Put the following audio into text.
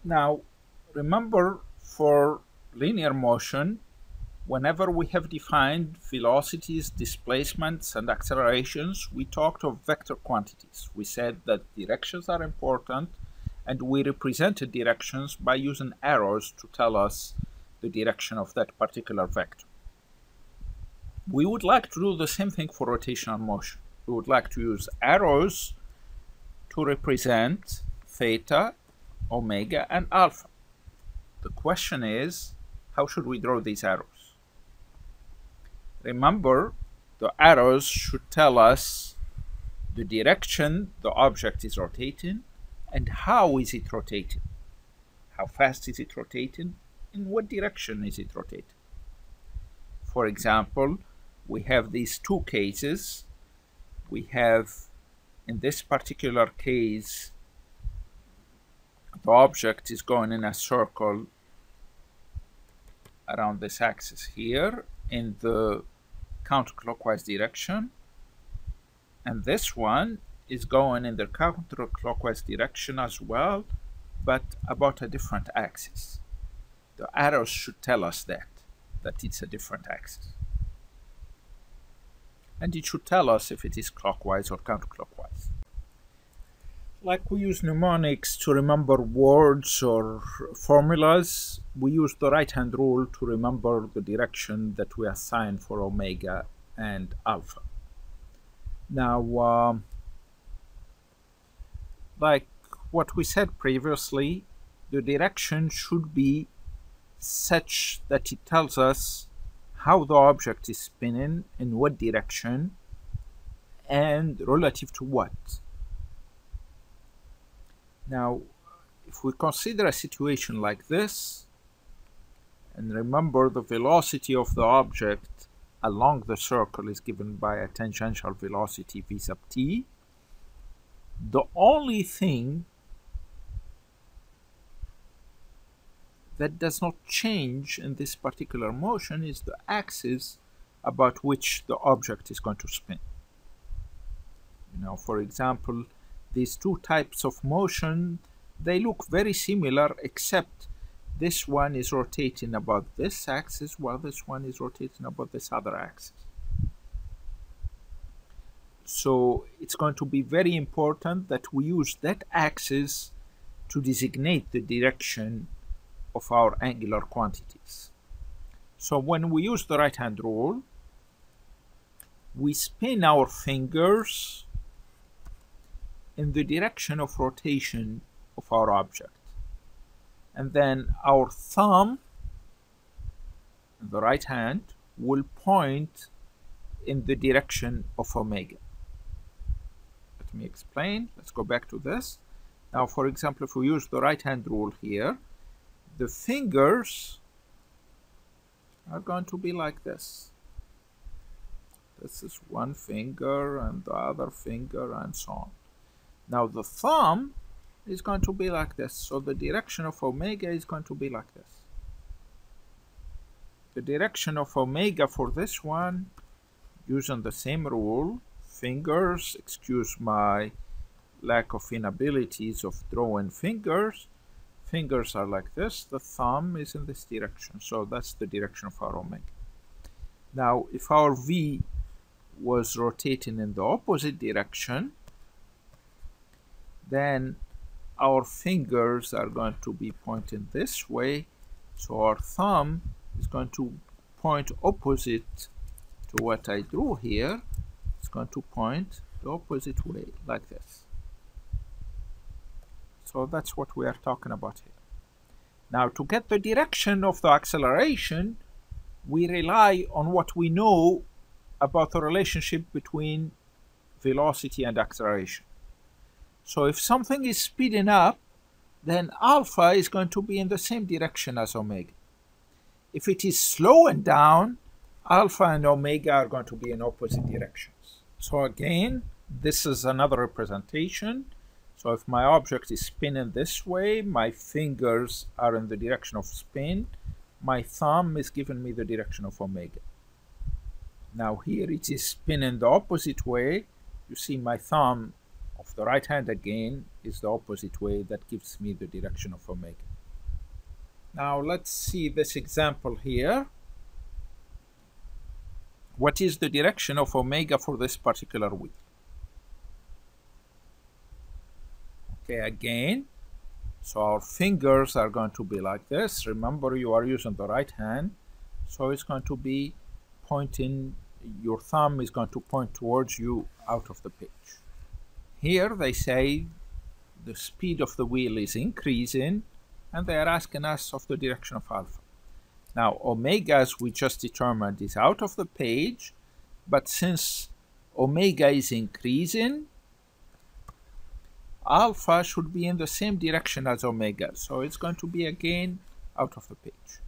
Now, remember, for linear motion, whenever we have defined velocities, displacements, and accelerations, we talked of vector quantities. We said that directions are important, and we represented directions by using arrows to tell us the direction of that particular vector. We would like to do the same thing for rotational motion. We would like to use arrows to represent theta, omega, and alpha. The question is, how should we draw these arrows? Remember, the arrows should tell us the direction the object is rotating and how is it rotating. How fast is it rotating? In what direction is it rotating? For example, we have these two cases. We have, in this particular case, the object is going in a circle around this axis here in the counterclockwise direction, and this one is going in the counterclockwise direction as well, but about a different axis. The arrows should tell us that it's a different axis. And it should tell us if it is clockwise or counterclockwise. Like we use mnemonics to remember words or formulas, we use the right-hand rule to remember the direction that we assign for omega and alpha. Now, like what we said previously, the direction should be such that it tells us how the object is spinning, in what direction, and relative to what. Now, if we consider a situation like this, and remember the velocity of the object along the circle is given by a tangential velocity v sub t, the only thing that does not change in this particular motion is the axis about which the object is going to spin. For example, these two types of motion, they look very similar, except this one is rotating about this axis while this one is rotating about this other axis. So it's going to be very important that we use that axis to designate the direction of our angular quantities. So when we use the right-hand rule, we spin our fingers in the direction of rotation of our object, and then our thumb in the right hand will point in the direction of omega. Let me explain. Let's go back to this. Now, for example, if we use the right-hand rule here, the fingers are going to be like this. This is one finger and the other finger and so on. Now the thumb is going to be like this, so the direction of omega is going to be like this. The direction of omega for this one, using the same rule, fingers, excuse my lack of inabilities of drawing fingers, fingers are like this, the thumb is in this direction, so that's the direction of our omega. Now if our V was rotating in the opposite direction, then our fingers are going to be pointing this way, so our thumb is going to point opposite to what I drew here. It's going to point the opposite way, like this. So that's what we are talking about here. Now, to get the direction of the acceleration, we rely on what we know about the relationship between velocity and acceleration. So if something is speeding up, then alpha is going to be in the same direction as omega. If it is slowing down, alpha and omega are going to be in opposite directions. So again, this is another representation. So if my object is spinning this way, my fingers are in the direction of spin, my thumb is giving me the direction of omega. Now here it is spinning the opposite way. You see my thumb of the right hand again is the opposite way. That gives me the direction of omega. Now let's see this example here. What is the direction of omega for this particular wheel? Okay, again, so our fingers are going to be like this. Remember, you are using the right hand, so it's going to be pointing, your thumb is going to point towards you out of the page. Here they say the speed of the wheel is increasing, and they are asking us of the direction of alpha. Now, omega, as we just determined, is out of the page, but since omega is increasing, alpha should be in the same direction as omega, so it's going to be again out of the page.